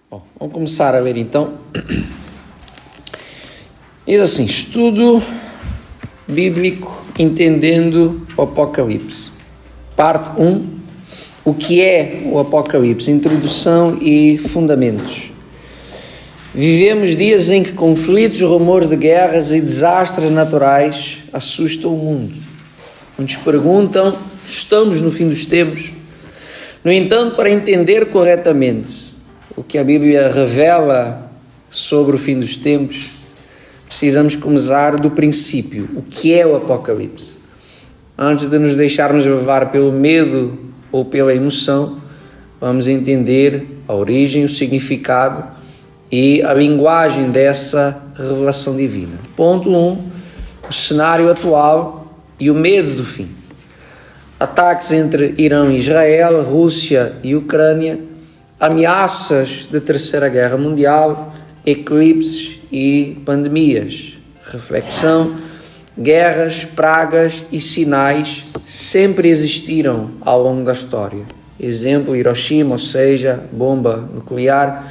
Bom, vamos começar a ler então. Diz assim: estudo bíblico entendendo o Apocalipse. Parte 1. O que é o Apocalipse? Introdução e fundamentos. Vivemos dias em que conflitos, rumores de guerras e desastres naturais assustam o mundo. Muitos perguntam: estamos no fim dos tempos? No entanto, para entender corretamente o que a Bíblia revela sobre o fim dos tempos, precisamos começar do princípio. O que é o Apocalipse? Antes de nos deixarmos levar pelo medo ou pela emoção, vamos entender a origem, o significado e a linguagem dessa revelação divina. Ponto 1. O cenário atual e o medo do fim. Ataques entre Irão e Israel, Rússia e Ucrânia, ameaças de Terceira Guerra Mundial, eclipses e pandemias. Reflexão: guerras, pragas e sinais sempre existiram ao longo da história. Exemplo: Hiroshima, ou seja, bomba nuclear,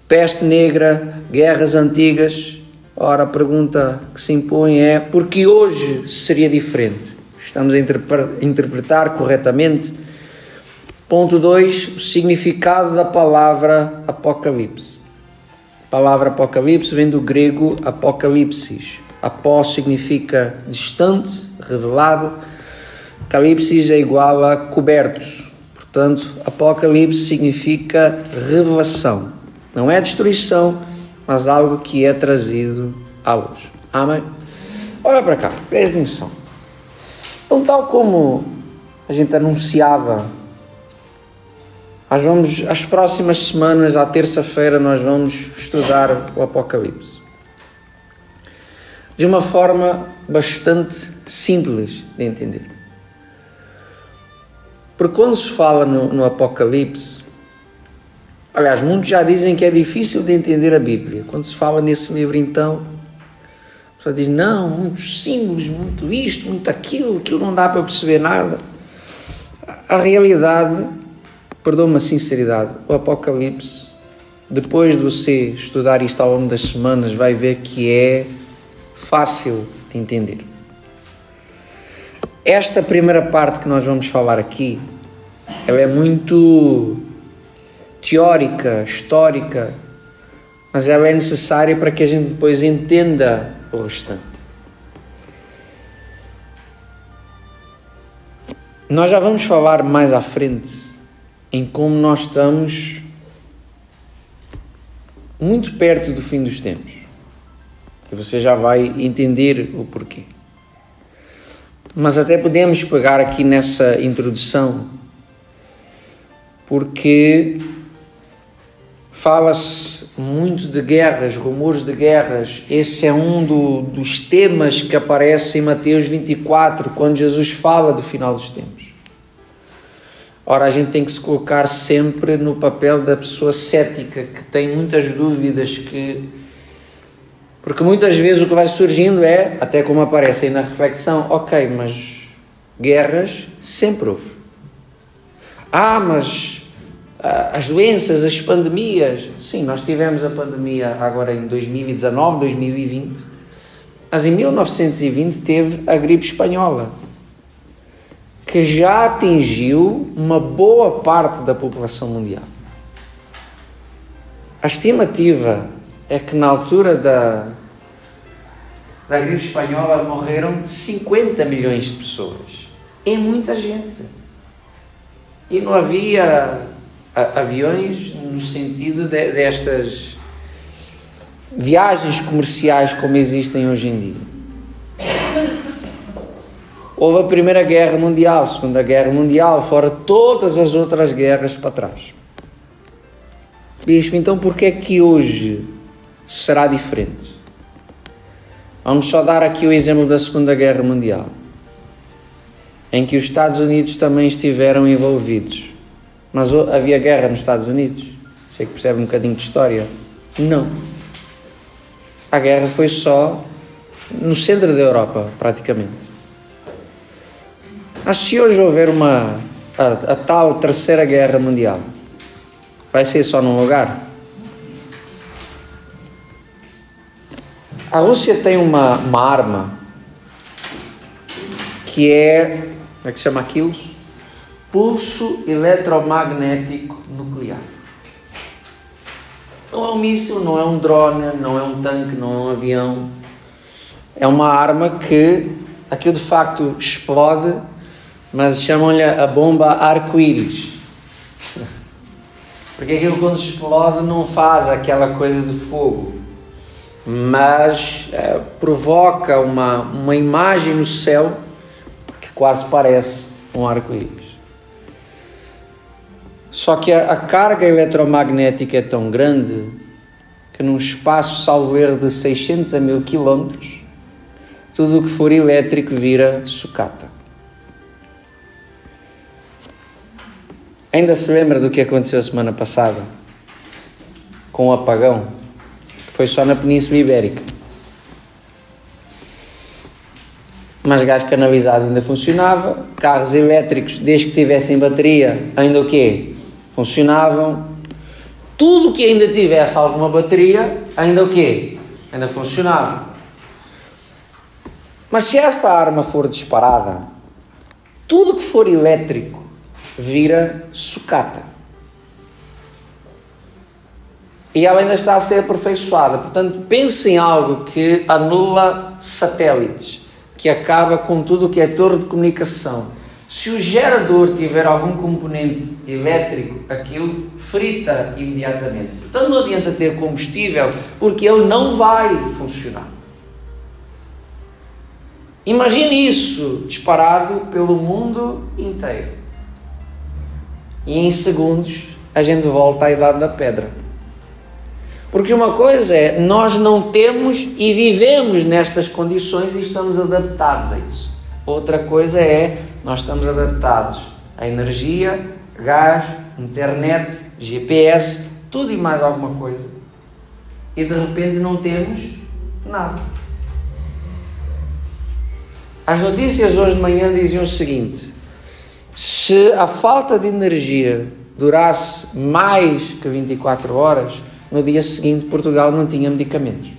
peste negra, guerras antigas. Ora, a pergunta que se impõe é: por que hoje seria diferente? Estamos a interpretar corretamente? Ponto 2. O significado da palavra Apocalipse. A palavra Apocalipse vem do grego apocalipsis. Apó significa distante, revelado. Calipsis é igual a cobertos. Portanto, Apocalipse significa revelação. Não é destruição, mas algo que é trazido à luz. Amém? Olha para cá, presta atenção. Então, tal como a gente anunciava, as próximas semanas, à terça-feira, nós vamos estudar o Apocalipse. De uma forma bastante simples de entender. Porque quando se fala no Apocalipse, aliás, muitos já dizem que é difícil de entender a Bíblia. Quando se fala nesse livro, então, a pessoa diz: não, muitos símbolos, muito isto, muito aquilo não dá para perceber nada. A realidade, perdoa-me a sinceridade, o Apocalipse, depois de você estudar isto ao longo das semanas, vai ver que é fácil de entender. Esta primeira parte que nós vamos falar aqui, ela é muito teórica, histórica, mas ela é necessária para que a gente depois entenda o restante. Nós já vamos falar mais à frente em como nós estamos muito perto do fim dos tempos. E você já vai entender o porquê. Mas até podemos pegar aqui nessa introdução, porque fala-se muito de guerras, rumores de guerras. Esse é um dos temas que aparece em Mateus 24, quando Jesus fala do final dos tempos. Ora, a gente tem que se colocar sempre no papel da pessoa cética, que tem muitas dúvidas, porque muitas vezes o que vai surgindo é, até como aparece aí na reflexão: ok, mas guerras sempre houve. Mas as doenças, as pandemias, sim, nós tivemos a pandemia agora em 2019, 2020, mas em 1920 teve a gripe espanhola, que já atingiu uma boa parte da população mundial. A estimativa é que na altura da gripe espanhola morreram 50 milhões de pessoas. É muita gente. E não havia aviões no sentido destas viagens comerciais como existem hoje em dia. Houve a Primeira Guerra Mundial, a Segunda Guerra Mundial, fora todas as outras guerras para trás. Bispo, então porquê é que hoje será diferente? Vamos só dar aqui o exemplo da Segunda Guerra Mundial, em que os Estados Unidos também estiveram envolvidos. Mas havia guerra nos Estados Unidos? Sei que percebe um bocadinho de história. Não. A guerra foi só no centro da Europa, praticamente. Mas se hoje houver a tal Terceira Guerra Mundial, vai ser só num lugar? A Rússia tem uma arma que é, como é que se chama aquilo? Pulso eletromagnético nuclear. Não é um míssil, não é um drone, não é um tanque, não é um avião. É uma arma que aquilo de facto explode, mas chamam-lhe a bomba arco-íris. Porque aquilo quando explode não faz aquela coisa de fogo, mas provoca uma imagem no céu que quase parece um arco-íris. Só que a carga eletromagnética é tão grande que num espaço, salvo erro, de 600 a 1000 quilómetros, tudo o que for elétrico vira sucata. Ainda se lembra do que aconteceu a semana passada com o apagão, que foi só na Península Ibérica. Mas gás canalizado ainda funcionava, carros elétricos, desde que tivessem bateria, ainda o quê? Funcionavam. Tudo que ainda tivesse alguma bateria, ainda o quê? Ainda funcionava. Mas se esta arma for disparada, tudo que for elétrico vira sucata. E ela ainda está a ser aperfeiçoada. Portanto, pense em algo que anula satélites, que acaba com tudo o que é torre de comunicação. Se o gerador tiver algum componente elétrico, aquilo frita imediatamente. Portanto, não adianta ter combustível, porque ele não vai funcionar. Imagine isso disparado pelo mundo inteiro. E em segundos a gente volta à Idade da Pedra. Porque uma coisa é, nós não temos e vivemos nestas condições e estamos adaptados a isso. Outra coisa é, nós estamos adaptados a energia, gás, internet, GPS, tudo e mais alguma coisa. E de repente não temos nada. As notícias hoje de manhã diziam o seguinte: se a falta de energia durasse mais que 24 horas, no dia seguinte Portugal não tinha medicamentos.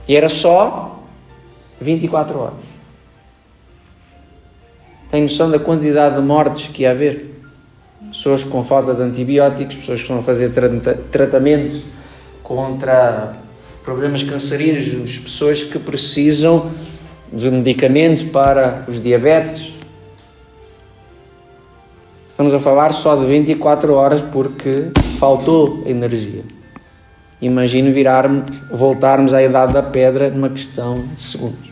E era só 24 horas. Tem noção da quantidade de mortes que ia haver? Pessoas com falta de antibióticos, pessoas que estão a fazer tratamento contra problemas cancerígenos, pessoas que precisam de medicamento para os diabetes. Estamos a falar só de 24 horas porque faltou energia. Imagine voltarmos à Idade da Pedra numa questão de segundos.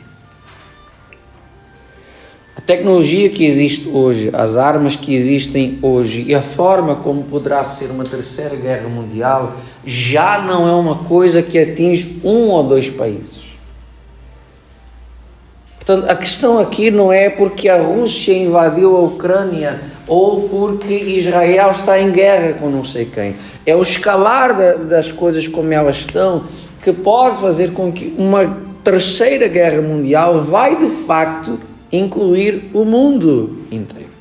A tecnologia que existe hoje, as armas que existem hoje e a forma como poderá ser uma terceira guerra mundial já não é uma coisa que atinge um ou dois países. Portanto, a questão aqui não é porque a Rússia invadiu a Ucrânia ou porque Israel está em guerra com não sei quem. É o escalar das coisas como elas estão que pode fazer com que uma terceira guerra mundial vai de facto incluir o mundo inteiro.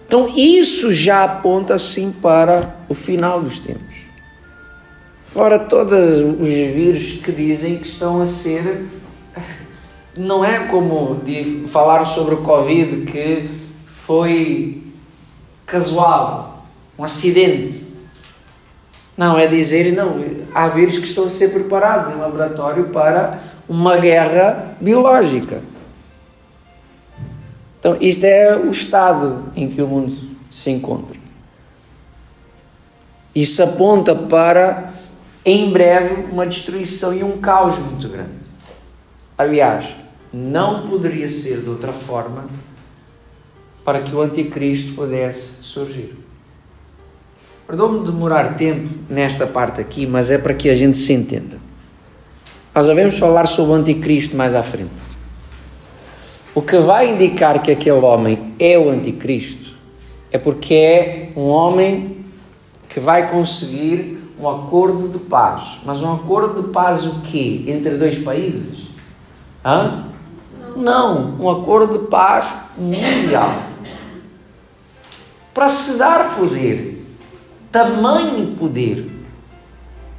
Então isso já aponta sim para o final dos tempos. Fora todos os vírus que dizem que estão a ser... Não é como falar sobre o Covid, que foi casual, um acidente. Não, é dizer, não, há vírus que estão a ser preparados em laboratório para uma guerra biológica. Então, isto é o estado em que o mundo se encontra. Isso aponta para, em breve, uma destruição e um caos muito grande. Aliás, não poderia ser de outra forma para que o anticristo pudesse surgir. Perdoe-me demorar tempo nesta parte aqui, mas é para que a gente se entenda. Nós devemos falar sobre o anticristo mais à frente. O que vai indicar que aquele homem é o anticristo é porque é um homem que vai conseguir um acordo de paz. Mas um acordo de paz o quê? Entre dois países? Não, um acordo de paz mundial. Para se dar poder, tamanho poder,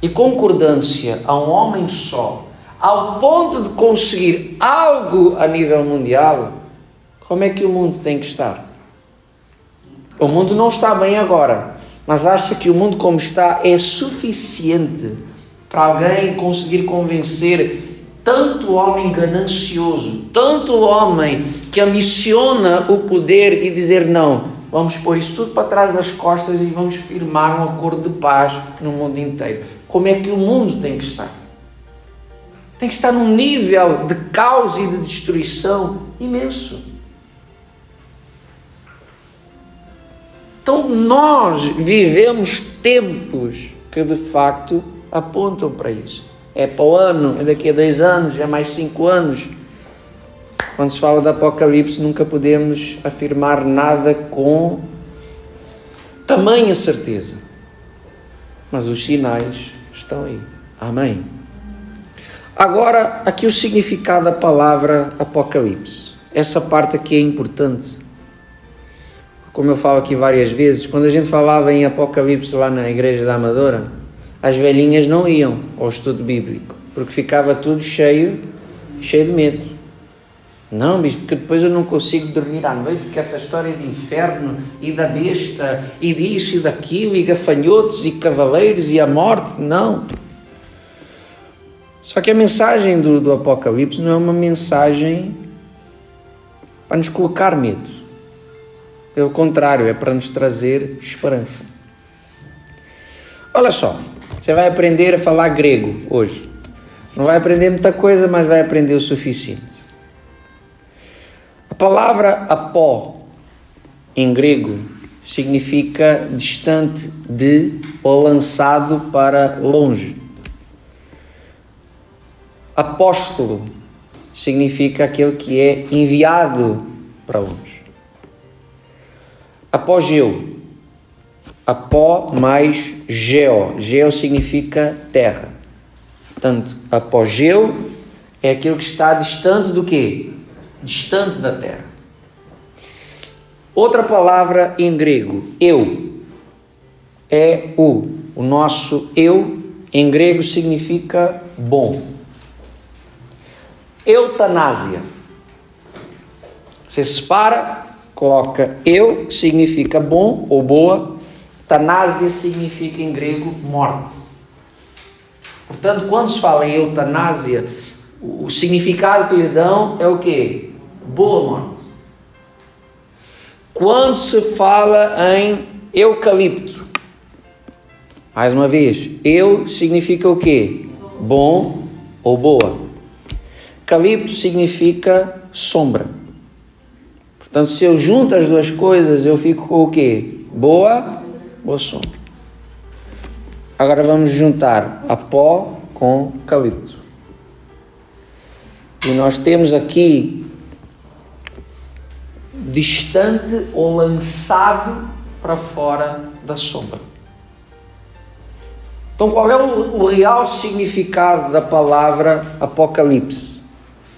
e concordância a um homem só, ao ponto de conseguir algo a nível mundial, como é que o mundo tem que estar? O mundo não está bem agora, mas acha que o mundo como está é suficiente para alguém conseguir convencer tanto homem ganancioso, tanto homem que ambiciona o poder e dizer não, vamos pôr isso tudo para trás das costas e vamos firmar um acordo de paz no mundo inteiro. Como é que o mundo tem que estar? Tem que estar num nível de caos e de destruição imenso. Então nós vivemos tempos que de facto apontam para isso. É para o ano, é daqui a 2 anos, é mais 5 anos. Quando se fala de Apocalipse, nunca podemos afirmar nada com tamanha certeza. Mas os sinais estão aí. Amém. Agora, aqui o significado da palavra Apocalipse. Essa parte aqui é importante. Como eu falo aqui várias vezes, quando a gente falava em Apocalipse lá na igreja da Amadora, as velhinhas não iam ao estudo bíblico, porque ficava tudo cheio de medo. Não, bispo, porque depois eu não consigo dormir à noite, porque essa história de inferno e da besta e disso e daquilo e gafanhotos e cavaleiros e a morte, não. Só que a mensagem do Apocalipse não é uma mensagem para nos colocar medo. Pelo contrário, é para nos trazer esperança. Olha só, você vai aprender a falar grego hoje. Não vai aprender muita coisa, mas vai aprender o suficiente. A palavra apó, em grego, significa distante de ou lançado para longe. Apóstolo significa aquele que é enviado para longe. Apogeu. Apó mais geo. Geo significa terra. Portanto, apogeu é aquilo que está distante do quê? Distante da terra. Outra palavra em grego, eu. É o. O nosso eu, em grego, significa bom. Eutanásia. Você separa, coloca eu, que significa bom ou boa. Tanásia significa em grego morte. Portanto, quando se fala em eutanásia, o significado que lhe dão é o quê? Boa morte. Quando se fala em eucalipto, mais uma vez, eu significa o quê? Bom ou boa. Calipto significa sombra. Portanto, se eu junto as duas coisas, eu fico com o quê? Boa sombra. Agora vamos juntar apó com calipto. E nós temos aqui distante ou lançado para fora da sombra. Então, qual é o real significado da palavra Apocalipse?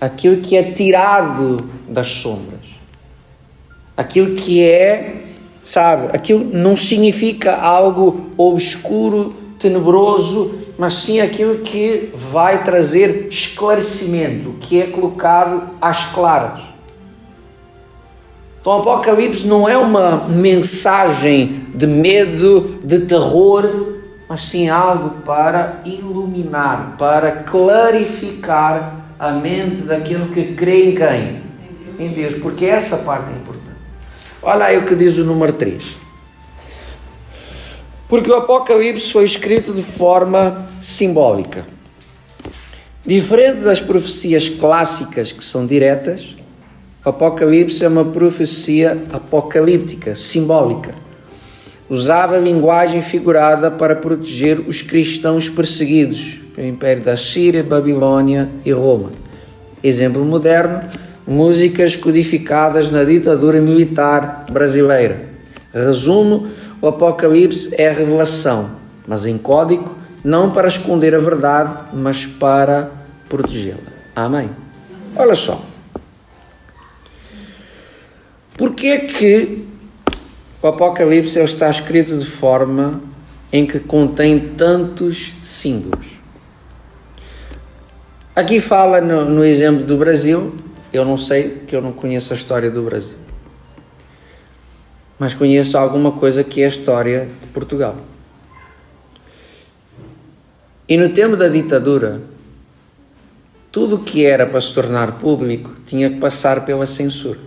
Aquilo que é tirado das sombras. Aquilo que é, aquilo não significa algo obscuro, tenebroso, mas sim aquilo que vai trazer esclarecimento, que é colocado às claras. Então, o Apocalipse não é uma mensagem de medo, de terror, mas sim algo para iluminar, para clarificar a mente daquele que crê em quem? Em Deus, porque essa parte é importante. Olha aí o que diz o número 3. Porque o Apocalipse foi escrito de forma simbólica. Diferente das profecias clássicas que são diretas, o Apocalipse é uma profecia apocalíptica, simbólica. Usava linguagem figurada para proteger os cristãos perseguidos pelo Império da Síria, Babilônia e Roma. Exemplo moderno, músicas codificadas na ditadura militar brasileira. Resumo, o Apocalipse é a revelação, mas em código, não para esconder a verdade, mas para protegê-la. Amém? Olha só. Porquê que o Apocalipse está escrito de forma em que contém tantos símbolos. Aqui fala no exemplo do Brasil. Eu não sei, porque eu não conheço a história do Brasil, mas conheço alguma coisa que é a história de Portugal. E no tempo da ditadura, tudo o que era para se tornar público tinha que passar pela censura.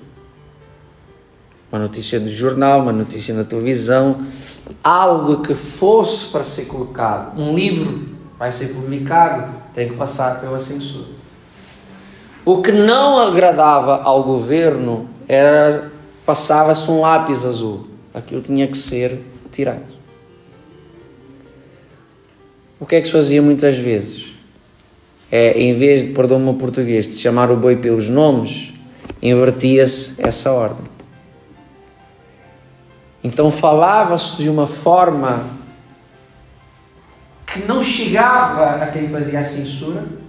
Uma notícia do jornal, uma notícia na televisão, algo que fosse para ser colocado, um livro vai ser publicado, tem que passar pela censura. O que não agradava ao governo passava-se um lápis azul. Aquilo tinha que ser tirado. O que é que se fazia muitas vezes? Em vez de, perdão-me o português, de chamar o boi pelos nomes, invertia-se essa ordem. Então falava-se de uma forma que não chegava a quem fazia a censura,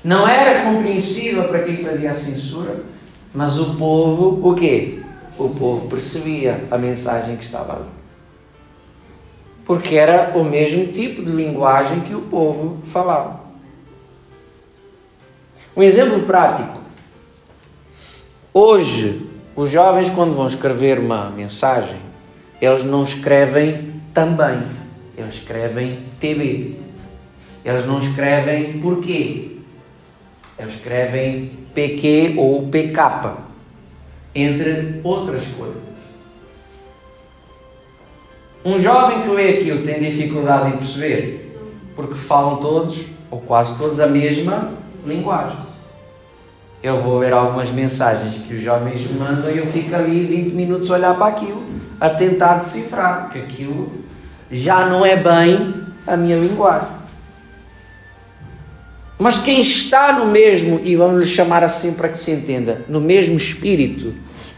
não era compreensível para quem fazia a censura, mas o povo, o quê? O povo percebia a mensagem que estava ali. Porque era o mesmo tipo de linguagem que o povo falava. Um exemplo prático. Hoje, os jovens, quando vão escrever uma mensagem, eles não escrevem também, eles escrevem TB. Eles não escrevem porquê. Eles escrevem PQ ou PK, entre outras coisas. Um jovem que lê aquilo tem dificuldade em perceber, porque falam todos, ou quase todos, a mesma linguagem. Eu vou ler algumas mensagens que os jovens me mandam e eu fico ali 20 minutos a olhar para aquilo, a tentar decifrar, porque aquilo já não é bem a minha linguagem. Mas quem está no mesmo, e vamos lhe chamar assim para que se entenda, no mesmo espírito,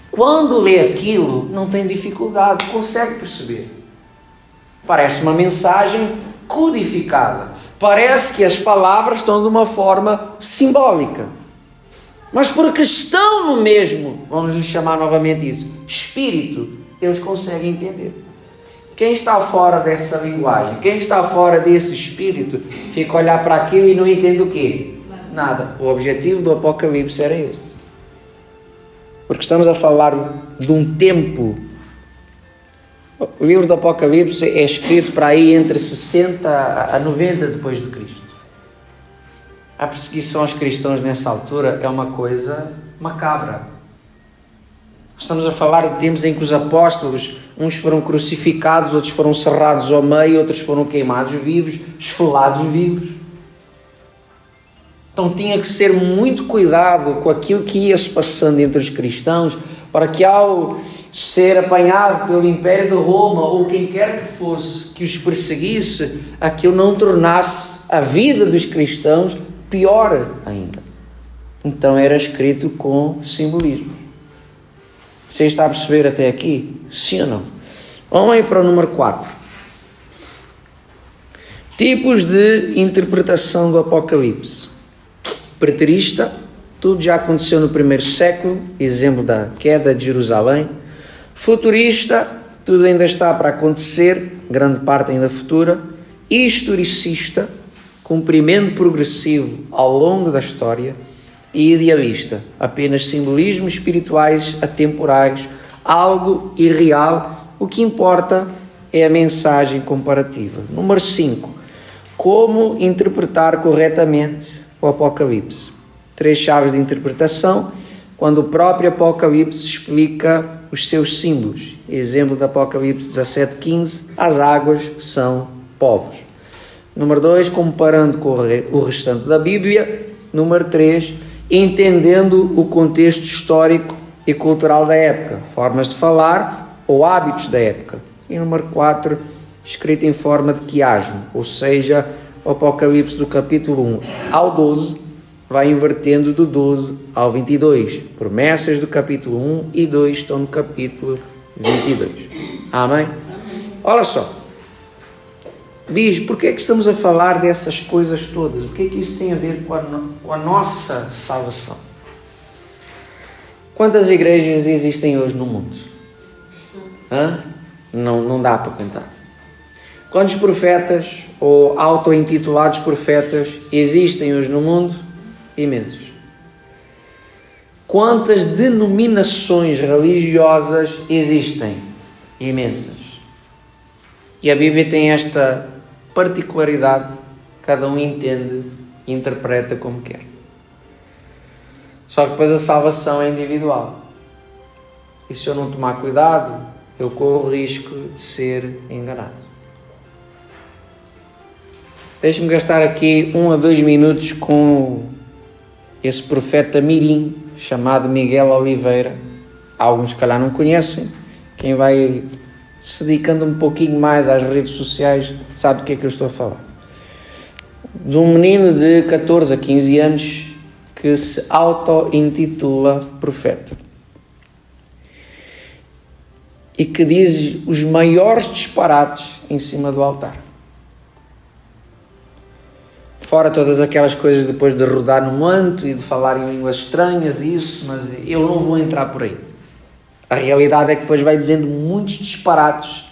quando lê aquilo, não tem dificuldade, consegue perceber. Parece uma mensagem codificada. Parece que as palavras estão de uma forma simbólica. Mas porque estão no mesmo, vamos lhe chamar novamente isso, espírito, eles conseguem entender. Quem está fora dessa linguagem, quem está fora desse espírito, fica a olhar para aquilo e não entende o quê? Nada. O objetivo do Apocalipse era esse. Porque estamos a falar de um tempo. O livro do Apocalipse é escrito para aí entre 60 a 90 depois de Cristo. A perseguição aos cristãos nessa altura é uma coisa macabra. Estamos a falar de tempos em que os apóstolos, uns foram crucificados, outros foram serrados ao meio, outros foram queimados vivos, esfolados vivos. Então tinha que ser muito cuidado com aquilo que ia se passando entre os cristãos, para que ao ser apanhado pelo Império de Roma, ou quem quer que fosse que os perseguisse, aquilo não tornasse a vida dos cristãos pior ainda. Então era escrito com simbolismo. Você está a perceber até aqui? Sim ou não? Vamos aí para o número 4. Tipos de interpretação do Apocalipse. Preterista, tudo já aconteceu no primeiro século, exemplo da queda de Jerusalém. Futurista, tudo ainda está para acontecer, grande parte ainda futura. Historicista, cumprimento progressivo ao longo da história. E idealista, apenas simbolismos espirituais atemporais, algo irreal. O que importa é a mensagem comparativa. Número 5. Como interpretar corretamente o Apocalipse. 3 chaves de interpretação, quando o próprio Apocalipse explica os seus símbolos. Exemplo do Apocalipse 17:15, as águas são povos. Número 2, comparando com o restante da Bíblia. Número 3, entendendo o contexto histórico e cultural da época, formas de falar ou hábitos da época. E número 4, escrito em forma de quiasmo, ou seja, o Apocalipse do capítulo 1 ao 12 vai invertendo do 12 ao 22. Promessas do capítulo 1 e 2 estão no capítulo 22. Amém? Olha só. Bispo, por que é que estamos a falar dessas coisas todas? O que é que isso tem a ver com a nossa salvação? Quantas igrejas existem hoje no mundo? Não dá para contar. Quantos profetas ou auto-intitulados profetas existem hoje no mundo? Imensos. Quantas denominações religiosas existem? Imensas. E a Bíblia tem esta particularidade, cada um entende e interpreta como quer. Só que depois a salvação é individual. E se eu não tomar cuidado, eu corro o risco de ser enganado. Deixe-me gastar aqui 1 a 2 minutos com esse profeta mirim, chamado Miguel Oliveira. Alguns, se calhar, não conhecem. Quem vai se dedicando um pouquinho mais às redes sociais sabe do que é que eu estou a falar. De um menino de 14 a 15 anos que se auto-intitula profeta. E que diz os maiores disparates em cima do altar. Fora todas aquelas coisas depois de rodar no manto e de falar em línguas estranhas e isso, mas eu não vou entrar por aí. A realidade é que depois vai dizendo muitos disparates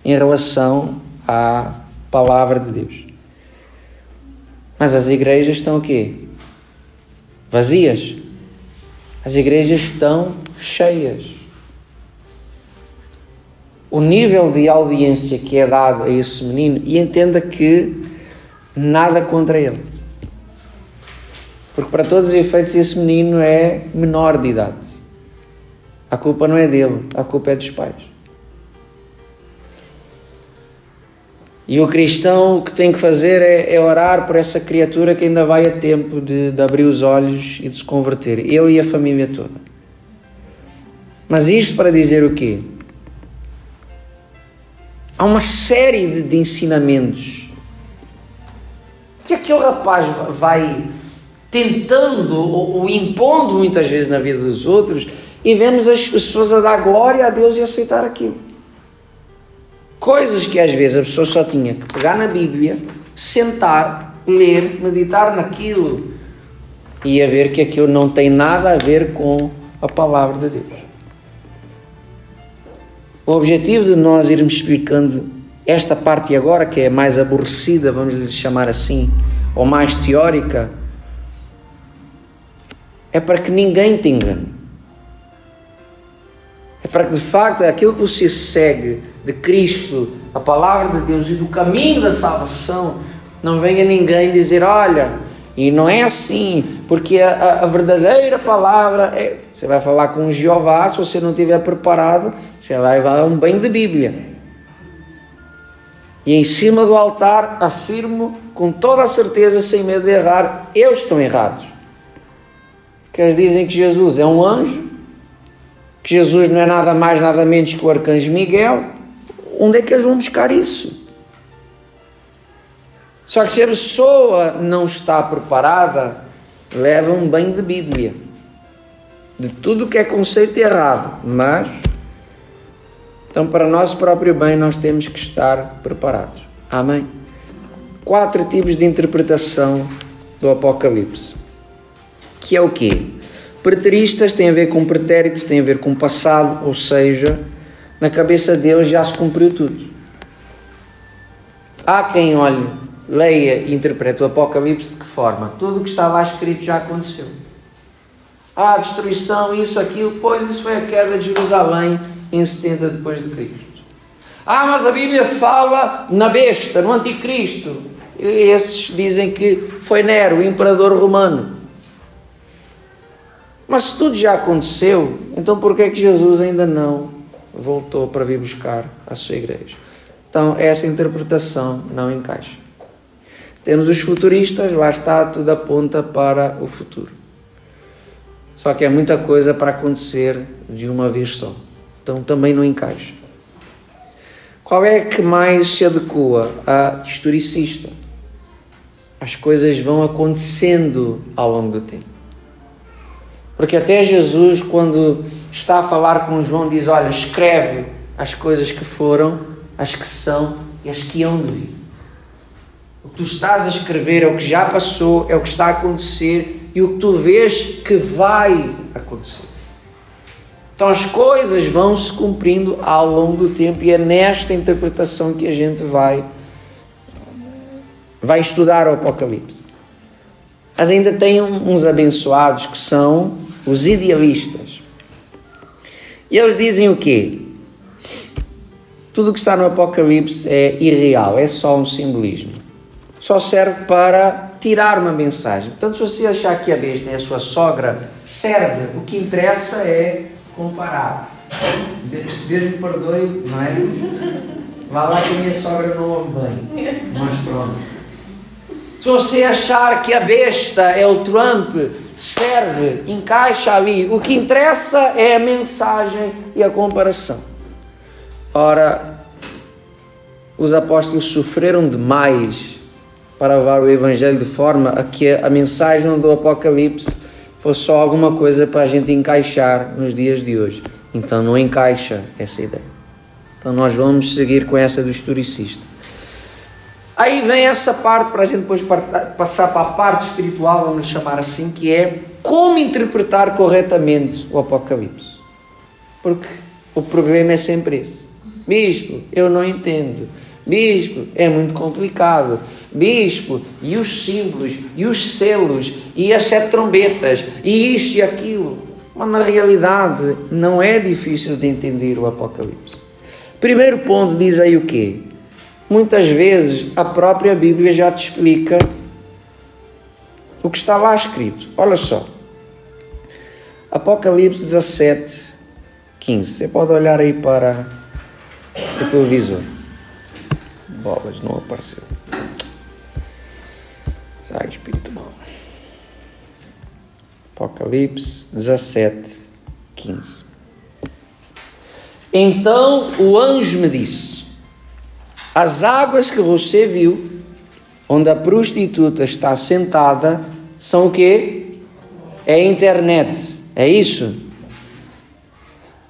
em relação à palavra de Deus. Mas as igrejas estão o quê? Vazias. As igrejas estão cheias. O nível de audiência que é dado a esse menino, e entenda que nada contra ele. Porque para todos os efeitos esse menino é menor de idade. A culpa não é dele, a culpa é dos pais. E o cristão o que tem que fazer é orar por essa criatura que ainda vai a tempo de abrir os olhos e de se converter. Eu e a família toda. Mas isto para dizer o quê? Há uma série de ensinamentos que aquele rapaz vai tentando ou impondo muitas vezes na vida dos outros, e vemos as pessoas a dar glória a Deus e aceitar aquilo. Coisas que às vezes a pessoa só tinha que pegar na Bíblia, sentar, ler, meditar naquilo e a ver que aquilo não tem nada a ver com a palavra de Deus. O objetivo de nós irmos explicando esta parte agora, que é mais aborrecida, vamos lhe chamar assim, ou mais teórica, é para que ninguém te engane. É para que de facto aquilo que você segue de Cristo, a palavra de Deus e do caminho da salvação, não venha ninguém dizer, olha, e não é assim, porque a verdadeira palavra é... Você vai falar com Jeová, se você não estiver preparado, você vai dar um banho de Bíblia. E em cima do altar afirmo com toda a certeza, sem medo de errar, eles estão errados. Porque eles dizem que Jesus é um anjo, que Jesus não é nada mais, nada menos que o arcanjo Miguel. Onde é que eles vão buscar isso? Só que se a pessoa não está preparada, leva um banho de Bíblia. De tudo que é conceito errado. Mas, então para nosso próprio bem, nós temos que estar preparados. Amém? 4 tipos de interpretação do Apocalipse. Que é o quê? Preteristas têm a ver com pretérito, têm a ver com passado, ou seja, na cabeça deles já se cumpriu tudo. Há quem olhe, leia e interprete o Apocalipse de que forma? Tudo o que está lá escrito já aconteceu. A destruição, isso, aquilo, pois isso foi a queda de Jerusalém em 70 depois de Cristo. Mas a Bíblia fala na besta, no anticristo. E esses dizem que foi Nero, o imperador romano. Mas se tudo já aconteceu, então por que é que Jesus ainda não voltou para vir buscar a sua igreja? Então essa interpretação não encaixa. Temos os futuristas, lá está, tudo aponta para o futuro. Só que é muita coisa para acontecer de uma vez só. Então também não encaixa. Qual é que mais se adequa? A historicista. As coisas vão acontecendo ao longo do tempo. Porque até Jesus, quando está a falar com João, diz, olha, escreve as coisas que foram, as que são e as que hão de vir. O que tu estás a escrever é o que já passou, é o que está a acontecer e o que tu vês que vai acontecer. Então as coisas vão se cumprindo ao longo do tempo e é nesta interpretação que a gente vai vai estudar o Apocalipse. Mas ainda tem uns abençoados que são os idealistas. E eles dizem o quê? Tudo o que está no Apocalipse é irreal, é só um simbolismo. Só serve para tirar uma mensagem. Portanto, se você achar que a besta é a sua sogra, serve. O que interessa é comparar. Deus me perdoe, não é? Vá lá que a minha sogra não ouve bem. Mas pronto. Se você achar que a besta é o Trump, serve, encaixa ali. O que interessa é a mensagem e a comparação. Ora, os apóstolos sofreram demais para levar o Evangelho de forma a que a mensagem do Apocalipse fosse só alguma coisa para a gente encaixar nos dias de hoje. Então não encaixa essa ideia. Então nós vamos seguir com essa do historicista. Aí vem essa parte para a gente depois passar para a parte espiritual, vamos chamar assim, que é como interpretar corretamente o Apocalipse. Porque o problema é sempre esse. Bispo, eu não entendo. Bispo, é muito complicado. Bispo, e os símbolos, e os selos, e as 7 trombetas, e isto e aquilo. Mas na realidade não é difícil de entender o Apocalipse. Primeiro ponto diz aí o quê? Muitas vezes a própria Bíblia já te explica o que está lá escrito. Olha só. Apocalipse 17, 15. Você pode olhar aí para o televisor. Bolas, não apareceu. Sai, espírito mau. Apocalipse 17, 15. Então o anjo me disse: as águas que você viu, onde a prostituta está sentada, são o quê? É a internet. É isso?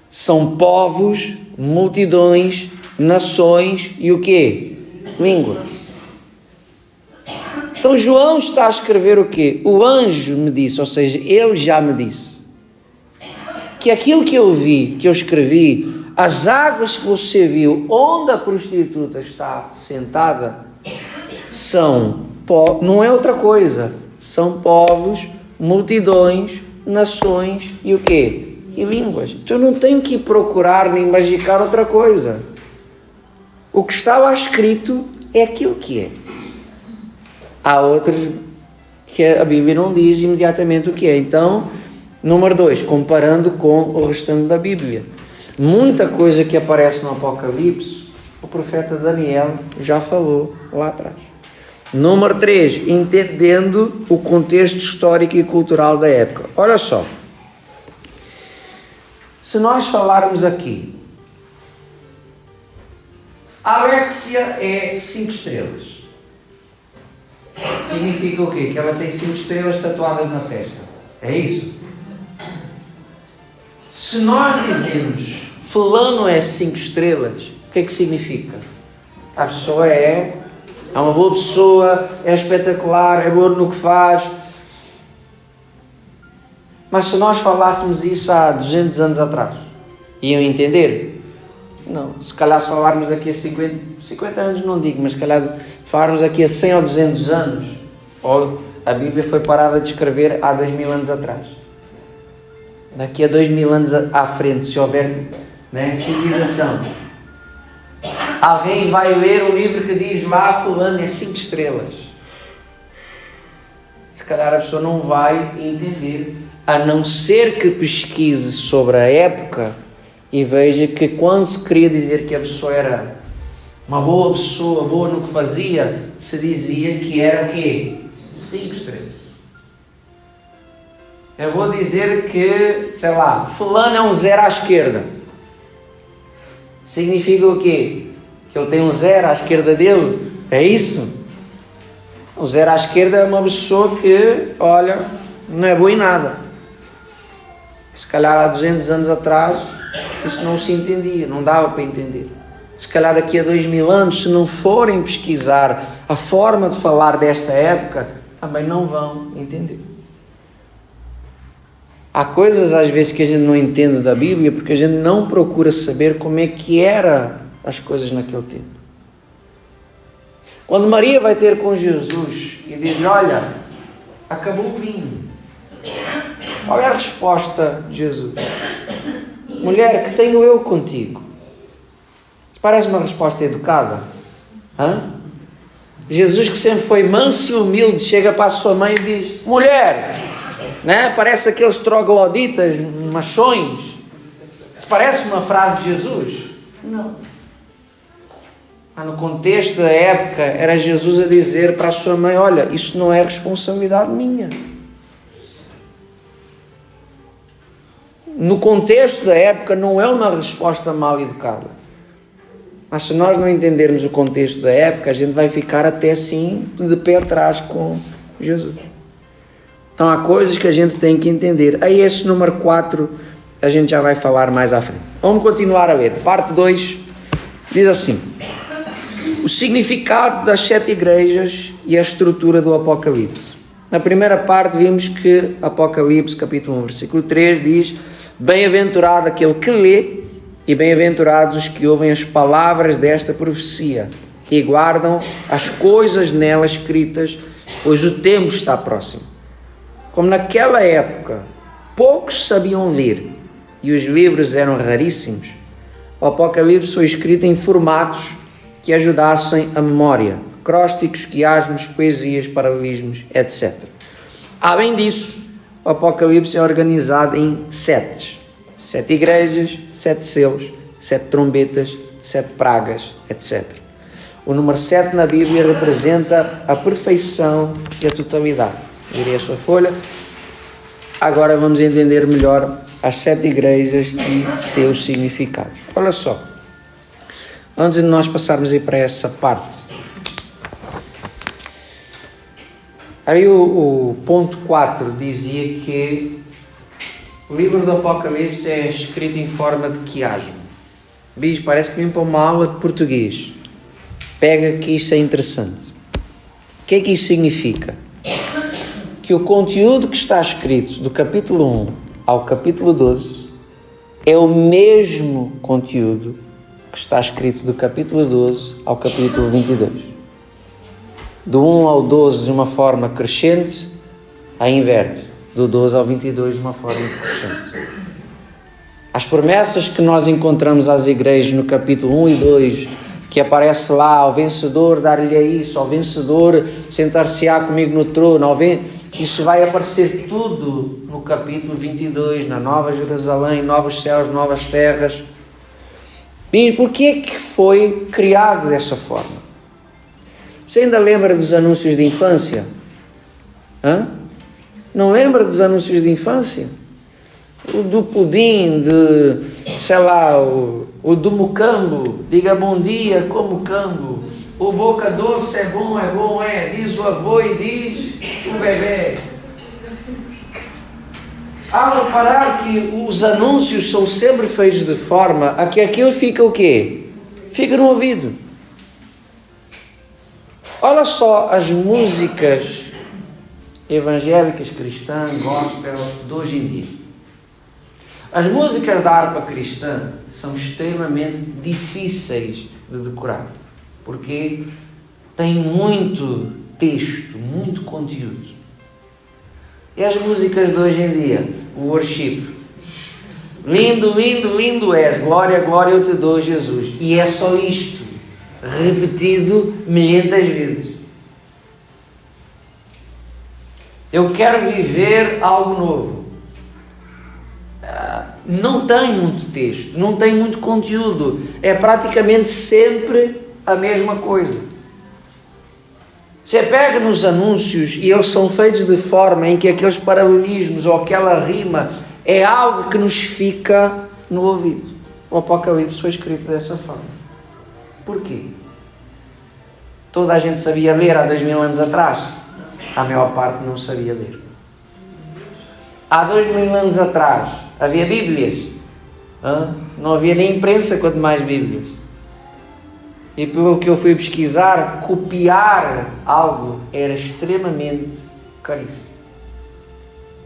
São povos, multidões, nações e o quê? Línguas. Então João está a escrever o quê? O anjo me disse, ou seja, ele já me disse, que aquilo que eu vi, que eu escrevi, as águas que você viu, onde a prostituta está sentada, não é outra coisa, são povos, multidões, nações e o quê? E línguas. Então eu não tenho que procurar nem magicar outra coisa. O que está lá escrito é aquilo que é. Há outros que a Bíblia não diz imediatamente o que é. Então, número 2, comparando com o restante da Bíblia. Muita coisa que aparece no Apocalipse, o profeta Daniel já falou lá atrás. Número 3, entendendo o contexto histórico e cultural da época. Olha só. Se nós falarmos aqui, a Alexia é 5 estrelas. Significa o quê? Que ela tem 5 estrelas tatuadas na testa. É isso? Se nós dizemos fulano é 5 estrelas, o que é que significa? A pessoa é uma boa pessoa, é espetacular, é boa no que faz. Mas se nós falássemos isso há 200 anos atrás, iam entender? Não. Se calhar se falarmos daqui a 50 anos não digo, mas se calhar falarmos daqui a 100 ou 200 anos, ou a Bíblia foi parada de escrever há 2000 anos atrás. Daqui a 2000 anos à frente, se houver civilização, alguém vai ler um livro que diz lá fulano é 5 estrelas. Se calhar a pessoa não vai entender, a não ser que pesquise sobre a época e veja que quando se queria dizer que a pessoa era uma boa pessoa, boa no que fazia, se dizia que era o quê? 5 estrelas. Eu vou dizer que, sei lá, fulano é um 0 à esquerda. Significa o quê? Que ele tem um 0 à esquerda dele? É isso? O 0 à esquerda é uma pessoa que, olha, não é boa em nada. Se calhar há 200 anos atrás isso não se entendia, não dava para entender. Se calhar daqui a 2000 anos, se não forem pesquisar a forma de falar desta época, também não vão entender. Há coisas às vezes que a gente não entende da Bíblia porque a gente não procura saber como é que eram as coisas naquele tempo. Quando Maria vai ter com Jesus e diz-lhe: olha, acabou o vinho. Qual é a resposta de Jesus? Mulher, que tenho eu contigo? Parece uma resposta educada. Jesus, que sempre foi manso e humilde, chega para a sua mãe e diz: mulher, né? Parece aqueles trogloditas, machões. Se parece uma frase de Jesus? Não. Mas no contexto da época, era Jesus a dizer para a sua mãe: olha, isso não é responsabilidade minha. No contexto da época, não é uma resposta mal educada. Mas se nós não entendermos o contexto da época, a gente vai ficar até assim de pé atrás com Jesus. Então há coisas que a gente tem que entender. Aí esse número 4 a gente já vai falar mais à frente. Vamos continuar a ler. Parte 2 diz assim: o significado das 7 igrejas e a estrutura do Apocalipse. Na primeira parte vimos que Apocalipse capítulo 1 versículo 3 diz: bem-aventurado aquele que lê e bem-aventurados os que ouvem as palavras desta profecia e guardam as coisas nela escritas, pois o tempo está próximo. Como naquela época poucos sabiam ler e os livros eram raríssimos, o Apocalipse foi escrito em formatos que ajudassem a memória, acrósticos, quiasmos, poesias, paralelismos, etc. Além disso, o Apocalipse é organizado em 7 igrejas, 7 selos, 7 trombetas, 7 pragas, etc. O número 7 na Bíblia representa a perfeição e a totalidade. Virei a sua folha. Agora vamos entender melhor as 7 igrejas e seus significados. Olha só, antes de nós passarmos aí para essa parte, aí o ponto 4 dizia que o livro do Apocalipse é escrito em forma de quiasmo. Bicho, parece que vem para uma aula de português. Pega que isso é interessante. O que é que isso significa? Que o conteúdo que está escrito do capítulo 1 ao capítulo 12 é o mesmo conteúdo que está escrito do capítulo 12 ao capítulo 22. Do 1 ao 12 de uma forma crescente, a inverte. Do 12 ao 22 de uma forma crescente. As promessas que nós encontramos às igrejas no capítulo 1 e 2, que aparece lá: ao vencedor dar-lhe isso, ao vencedor sentar-se-á comigo no trono, isso vai aparecer tudo no capítulo 22, na Nova Jerusalém, novos céus, novas terras. E porquê é que foi criado dessa forma? Você ainda lembra dos anúncios de infância? Não lembra dos anúncios de infância? O do pudim, o do mucambo, diga bom dia com mucambo. O boca doce é bom, diz o avô e diz o bebê. Há de reparar que os anúncios são sempre feitos de forma a que aquilo fica o quê? Fica no ouvido. Olha só as músicas evangélicas, cristãs, gospel de hoje em dia. As músicas da harpa cristã são extremamente difíceis de decorar, porque têm muito texto, muito conteúdo. E as músicas de hoje em dia, o worship, lindo, lindo, lindo és, glória, glória eu te dou, Jesus. E é só isto, repetido milhentas vezes. Eu quero viver algo novo. Não tem muito texto, não tem muito conteúdo. É praticamente sempre a mesma coisa. Você pega nos anúncios e eles são feitos de forma em que aqueles paralelismos ou aquela rima é algo que nos fica no ouvido. O Apocalipse foi escrito dessa forma. Porquê? Toda a gente sabia ler há 2000 anos atrás. A maior parte não sabia ler. Há 2000 anos atrás havia Bíblias. Não havia nem imprensa, quanto mais Bíblias. E pelo que eu fui pesquisar, copiar algo era extremamente caríssimo.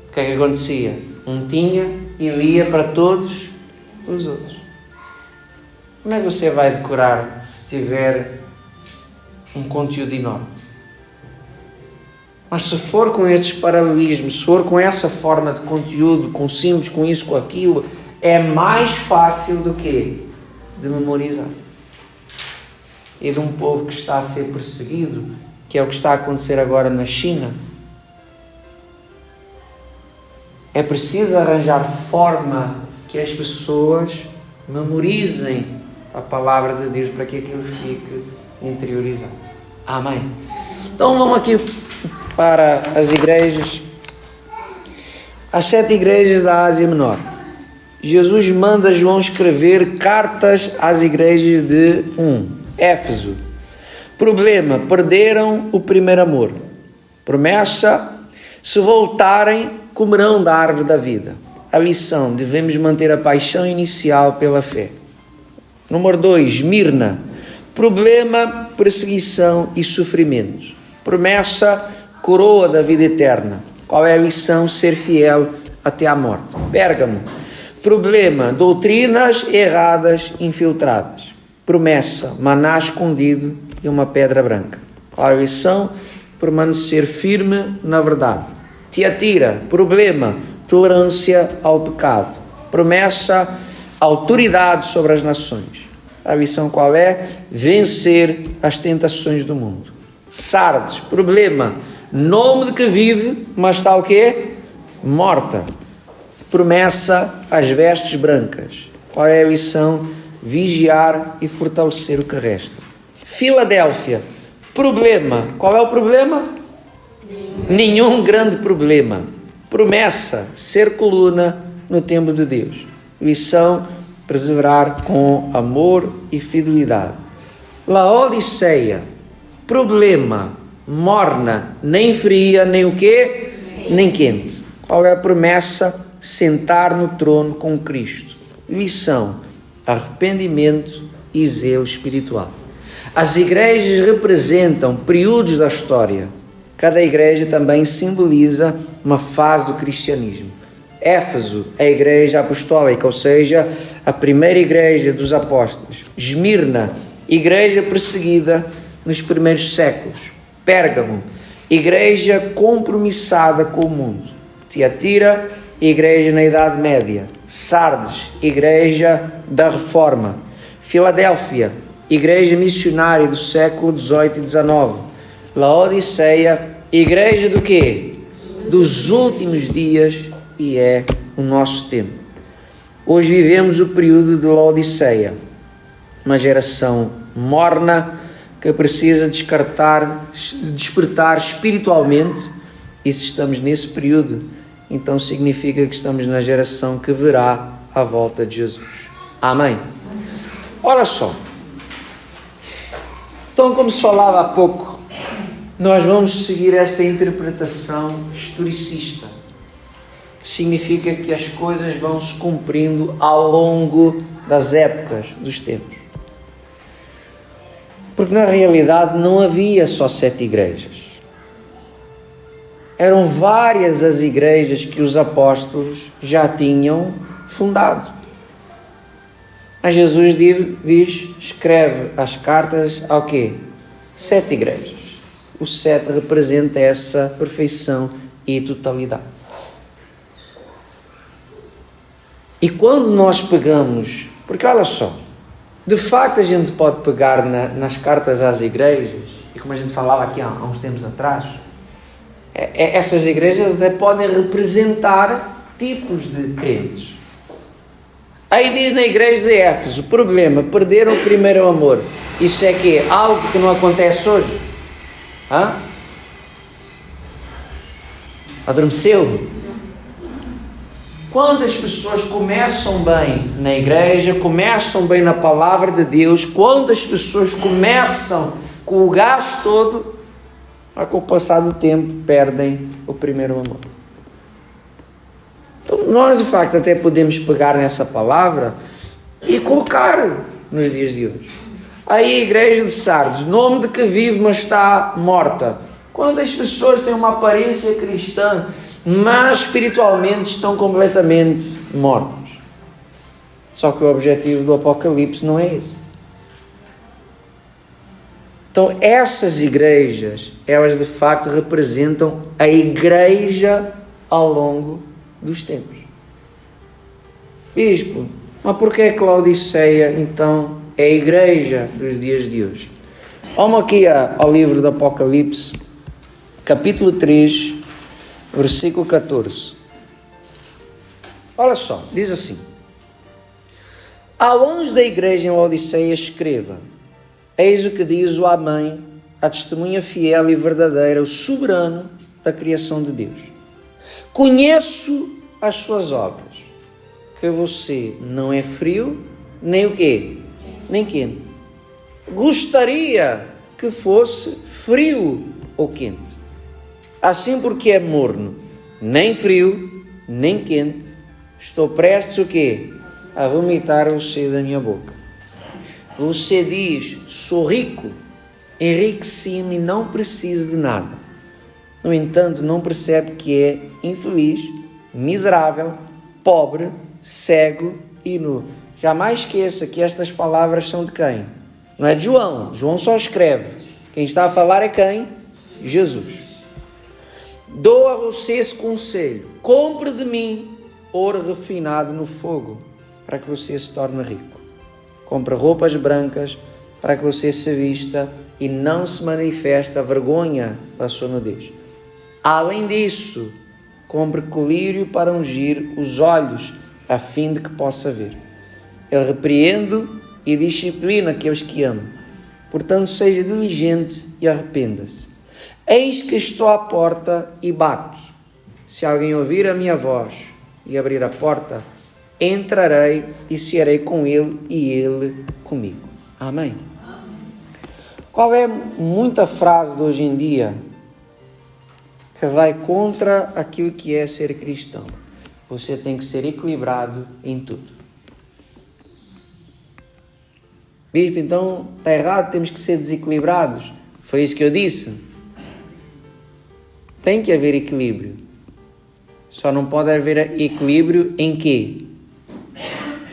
O que é que acontecia? Um tinha e lia para todos os outros. Como é que você vai decorar se tiver um conteúdo enorme. Mas se for com estes paralelismos, se for com essa forma de conteúdo, com símbolos, com isso, com aquilo, é mais fácil do que de memorizar. E de um povo que está a ser perseguido, que é o que está a acontecer agora na China, é preciso arranjar forma que as pessoas memorizem a palavra de Deus para que aquilo fique interiorizado. Amém? Então vamos aqui para as igrejas, as 7 igrejas da Ásia Menor. Jesus manda João escrever cartas às igrejas de Éfeso. Problema: perderam o primeiro amor. Promessa: se voltarem, comerão da árvore da vida. A lição: devemos manter a paixão inicial pela fé. Número 2, Esmirna. Problema: perseguição e sofrimentos. Promessa: coroa da vida eterna. Qual é a lição? Ser fiel até à morte. Pérgamo. Problema: doutrinas erradas infiltradas. Promessa: maná escondido e uma pedra branca. Qual é a lição? Permanecer firme na verdade. Tiatira. Problema: tolerância ao pecado. Promessa: autoridade sobre as nações. A lição qual é? Vencer as tentações do mundo. Sardes. Problema: nome de que vive, mas está o quê? Morta. Promessa: as vestes brancas. Qual é a lição? Vigiar e fortalecer o que resta. Filadélfia. Problema. Qual é o problema? Nenhum grande problema. Promessa: ser coluna no templo de Deus. Lição: perseverar com amor e fidelidade. Laodiceia. Problema: morna, nem fria, nem o quê? Nem quente. Qual é a promessa? Sentar no trono com Cristo. Lição: arrependimento e zelo espiritual. As igrejas representam períodos da história. Cada igreja também simboliza uma fase do cristianismo. Éfeso, a igreja apostólica, ou seja, a primeira igreja dos apóstolos. Esmirna, igreja perseguida nos primeiros séculos. Pérgamo, igreja compromissada com o mundo. Tiatira, igreja na Idade Média. Sardes, igreja da Reforma. Filadélfia, igreja missionária do século XVIII e XIX. Laodiceia, igreja do quê? Dos últimos dias, e é o nosso tempo. Hoje vivemos o período de Laodiceia, uma geração morna que precisa despertar espiritualmente, e se estamos nesse período, então significa que estamos na geração que verá a volta de Jesus. Amém? Olha só. Então, como se falava há pouco, nós vamos seguir esta interpretação historicista. Significa que as coisas vão se cumprindo ao longo das épocas, dos tempos. Porque na realidade não havia só 7 igrejas. Eram várias as igrejas que os apóstolos já tinham fundado. Mas Jesus diz, escreve as cartas ao quê? 7 igrejas. O 7 representa essa perfeição e totalidade. E quando nós pegamos, porque olha só, de facto a gente pode pegar nas cartas às igrejas, e como a gente falava aqui há uns tempos atrás, essas igrejas até podem representar tipos de crentes. Aí diz na igreja de Éfeso, problema: perderam o primeiro amor. Isso é que é algo que não acontece hoje? Adormeceu? Quando as pessoas começam bem na igreja, começam bem na palavra de Deus, quando as pessoas começam com o gás todo, com o passar do tempo perdem o primeiro amor. Então nós de facto até podemos pegar nessa palavra e colocar nos dias de hoje. Aí a igreja de Sardes, nome de que vive mas está morta. Quando as pessoas têm uma aparência cristã, mas espiritualmente estão completamente mortas. Só que o objetivo do Apocalipse não é esse. Então, essas igrejas, elas de facto representam a igreja ao longo dos tempos. Bispo, mas porquê que Laodiceia, então, é a igreja dos dias de hoje? Vamos aqui ao livro do Apocalipse, capítulo 3, versículo 14. Olha só, diz assim: ao anjo da igreja em Laodiceia escreva: eis o que diz o Amém, a testemunha fiel e verdadeira, o soberano da criação de Deus. Conheço as suas obras, que você não é frio, nem o quê? Nem quente. Gostaria que fosse frio ou quente. Assim, porque é morno, nem frio, nem quente, estou prestes o quê? A vomitar você da minha boca. Você diz: sou rico, enriqueci-me e não preciso de nada. No entanto, não percebe que é infeliz, miserável, pobre, cego e nu. Jamais esqueça que estas palavras são de quem? Não é de João. João só escreve. Quem está a falar é quem? Jesus. Dou a você esse conselho: compre de mim ouro refinado no fogo, para que você se torne rico. Compre roupas brancas, para que você se vista e não se manifeste a vergonha da sua nudez. Além disso, compre colírio para ungir os olhos, a fim de que possa ver. Eu repreendo e disciplino aqueles que amo. Portanto, seja diligente e arrependa-se. Eis que estou à porta e bato. Se alguém ouvir a minha voz e abrir a porta, entrarei e cearei com ele e ele comigo. Amém. Qual é muita frase de hoje em dia que vai contra aquilo que é ser cristão? Você tem que ser equilibrado em tudo. Bispo, então está errado, temos que ser desequilibrados. Foi isso que eu disse. Tem que haver equilíbrio. Só não pode haver equilíbrio em quê?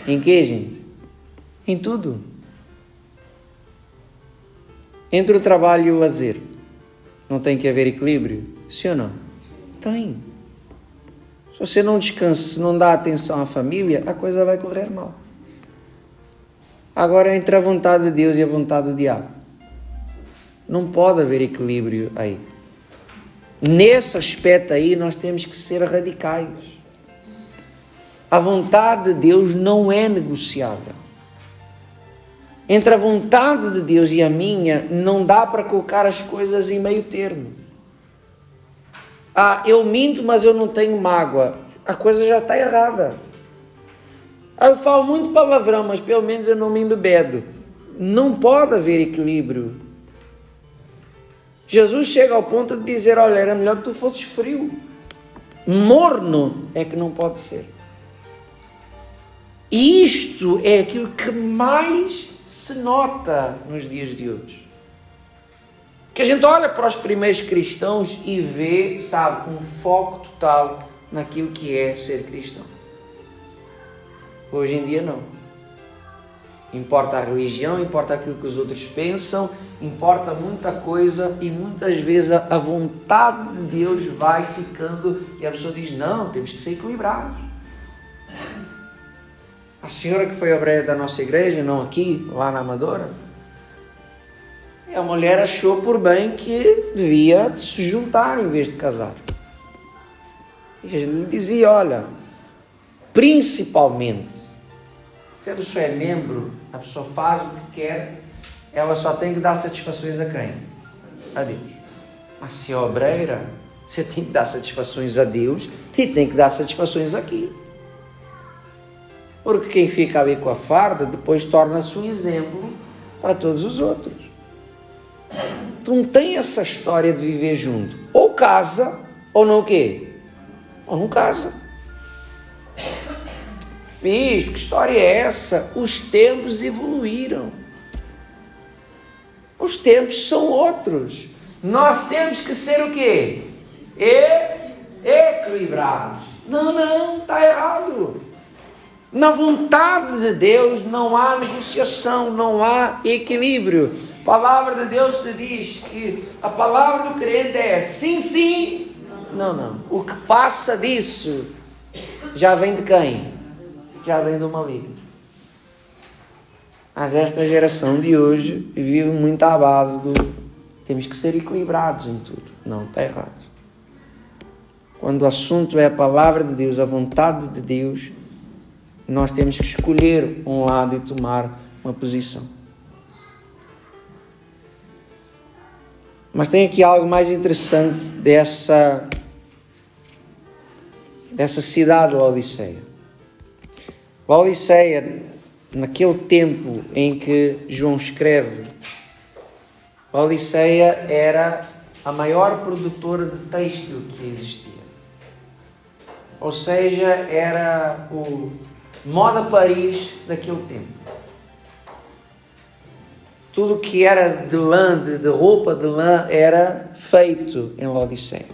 Em quê, gente? Em tudo. Entre o trabalho e o lazer, não tem que haver equilíbrio? Sim ou não? Tem. Se você não descansa, se não dá atenção à família, a coisa vai correr mal. Agora, entre a vontade de Deus e a vontade do diabo, não pode haver equilíbrio aí. Nesse aspecto aí, nós temos que ser radicais. A vontade de Deus não é negociável. Entre a vontade de Deus e a minha, não dá para colocar as coisas em meio termo. Eu minto, mas eu não tenho mágoa. A coisa já está errada. Eu falo muito palavrão, mas pelo menos eu não me embebedo. Não pode haver equilíbrio. Jesus chega ao ponto de dizer: olha, era melhor que tu fosses frio. Morno é que não pode ser. E isto é aquilo que mais se nota nos dias de hoje. Que a gente olha para os primeiros cristãos e vê, sabe, um foco total naquilo que é ser cristão. Hoje em dia não. Importa a religião, importa aquilo que os outros pensam, importa muita coisa e muitas vezes a vontade de Deus vai ficando e a pessoa diz: não, temos que ser equilibrados. A senhora que foi obreira da nossa igreja, não aqui, lá na Amadora, a mulher achou por bem que devia se juntar em vez de casar. E a gente lhe dizia: olha, principalmente, se a pessoa é membro, a pessoa faz o que quer, ela só tem que dar satisfações a quem? A Deus. Mas se é obreira, você tem que dar satisfações a Deus e tem que dar satisfações aqui. Porque quem fica ali com a farda, depois torna-se um exemplo para todos os outros. Então tem essa história de viver junto. Ou casa, ou não o quê? Ou não casa. Bispo, que história é essa? Os tempos evoluíram. Os tempos são outros. Nós temos que ser o quê? Equilibrados. Não, está errado. Na vontade de Deus não há negociação, não há equilíbrio. A palavra de Deus te diz que a palavra do crente é sim, sim, não, não. O que passa disso já vem de quem? Já vem do maligno. Mas esta geração de hoje vive muito à base do temos que ser equilibrados em tudo. Não, está errado. Quando o assunto é a palavra de Deus, a vontade de Deus, nós temos que escolher um lado e tomar uma posição. Mas tem aqui algo mais interessante dessa cidade de Laodiceia. Laodiceia, naquele tempo em que João escreve, Laodiceia era a maior produtora de têxtil que existia. Ou seja, era o moda Paris daquele tempo. Tudo que era de lã, de roupa de lã, era feito em Laodiceia.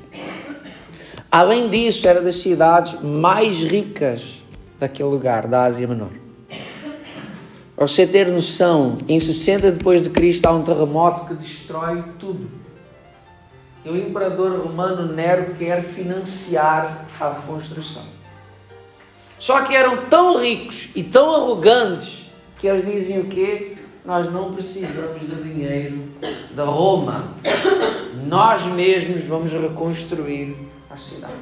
Além disso, era das cidades mais ricas daquele lugar, da Ásia Menor. Para você ter noção, em 60 depois de Cristo há um terremoto que destrói tudo. E o imperador romano Nero quer financiar a reconstrução. Só que eram tão ricos e tão arrogantes que eles dizem o quê? Nós não precisamos do dinheiro da Roma. Nós mesmos vamos reconstruir a cidade.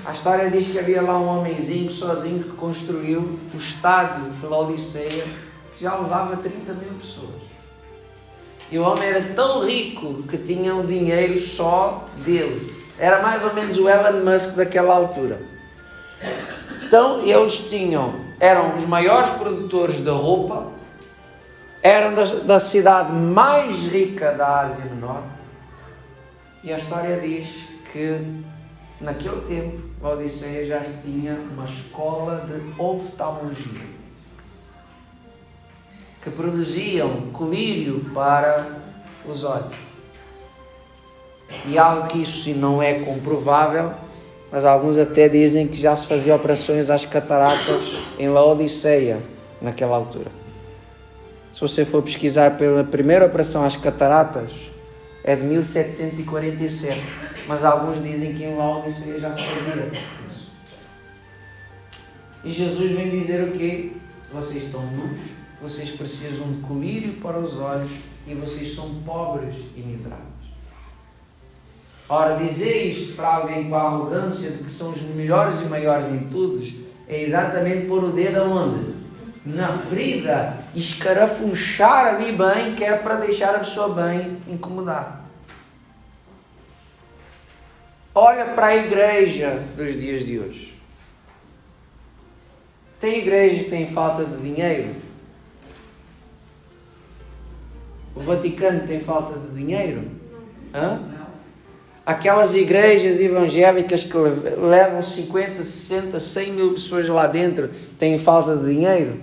A história diz que havia lá um homenzinho sozinho que reconstruiu o estádio de Laodiceia, que já levava 30 mil pessoas. E o homem era tão rico que tinha o dinheiro só dele. Era mais ou menos o Elon Musk daquela altura. Então eles eram os maiores produtores de roupa, eram da cidade mais rica da Ásia Menor, e a história diz que naquele tempo Laodiceia já tinha uma escola de oftalmologia, que produziam colírio para os olhos. E algo que isso não é comprovável, mas alguns até dizem que já se fazia operações às cataratas em Laodiceia naquela altura. Se você for pesquisar pela primeira operação às cataratas, é de 1747, mas alguns dizem que em Laodiceia já se fazia isso. E Jesus vem dizer o quê? Vocês estão nus, vocês precisam de colírio para os olhos e vocês são pobres e miseráveis. Ora, dizer isto para alguém com a arrogância de que são os melhores e maiores em tudo, é exatamente pôr o dedo aonde? Na ferida, escarafunchar ali bem, que é para deixar a pessoa bem incomodada. Olha para a igreja dos dias de hoje. Tem igreja que tem falta de dinheiro? O Vaticano tem falta de dinheiro? Hã? Aquelas igrejas evangélicas que levam 50, 60, 100 mil pessoas lá dentro têm falta de dinheiro?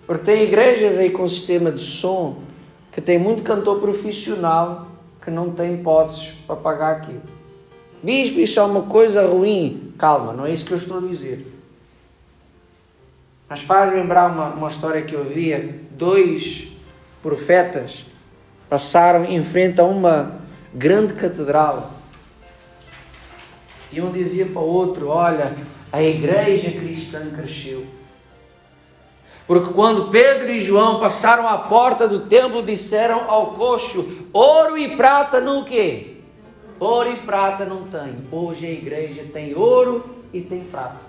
Porque tem igrejas aí com sistema de som que tem muito cantor profissional que não tem posses para pagar aquilo. Bispo, isso é uma coisa ruim. Calma, não é isso que eu estou a dizer. Mas faz lembrar uma história que eu via. 2 profetas passaram em frente a uma grande catedral, e um dizia para o outro: olha, a igreja cristã cresceu, porque quando Pedro e João passaram à porta do templo, disseram ao coxo: ouro e prata não quê? Ouro e prata não tem. Hoje a igreja tem ouro e tem prata.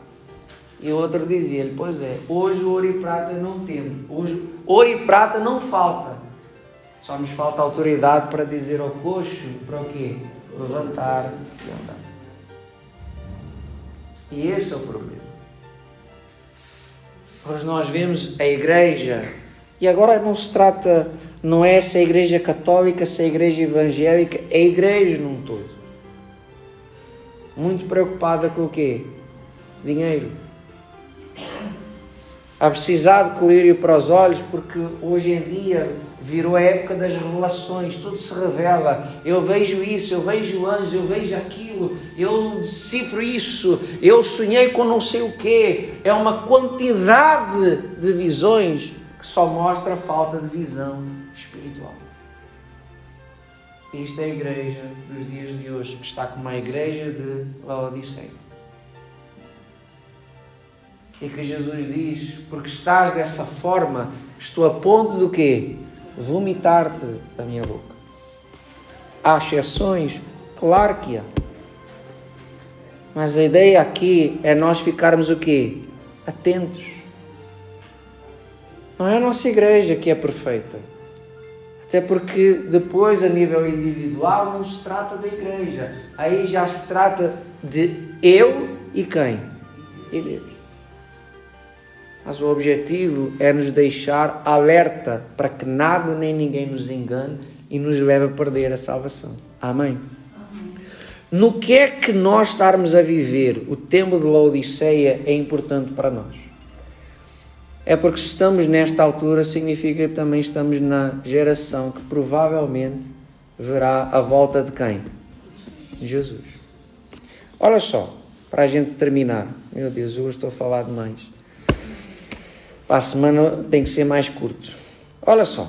E o outro dizia-lhe: pois é, hoje ouro e prata não temos, hoje ouro e prata não falta. Só nos falta autoridade para dizer ao coxo para o quê? Levantar e andar. E esse é o problema. Hoje nós vemos a igreja, e agora não se trata, não é se a igreja católica, se a igreja evangélica, é a igreja num todo. Muito preocupada com o quê? Dinheiro. A precisar de colírio para os olhos, porque hoje em dia virou a época das revelações, tudo se revela. Eu vejo isso, eu vejo anjos, eu vejo aquilo, eu decifro isso, eu sonhei com não sei o quê. É uma quantidade de visões que só mostra falta de visão espiritual. Isto é a igreja dos dias de hoje, que está como a igreja de Laodiceia. E que Jesus diz, porque estás dessa forma, estou a ponto do quê? Vomitar-te da minha boca. Há exceções? Claro que há. Mas a ideia aqui é nós ficarmos o quê? Atentos. Não é a nossa igreja que é perfeita. Até porque depois, a nível individual, não se trata da igreja. Aí já se trata de eu e quem? E Deus. Mas o objetivo é nos deixar alerta para que nada nem ninguém nos engane e nos leve a perder a salvação. Amém? No que é que nós estarmos a viver o tempo de Laodiceia é importante para nós? É porque se estamos nesta altura, significa que também estamos na geração que provavelmente verá a volta de quem? Jesus. Olha só, para a gente terminar. Meu Deus, hoje estou a falar demais. Para a semana tem que ser mais curto. Olha só.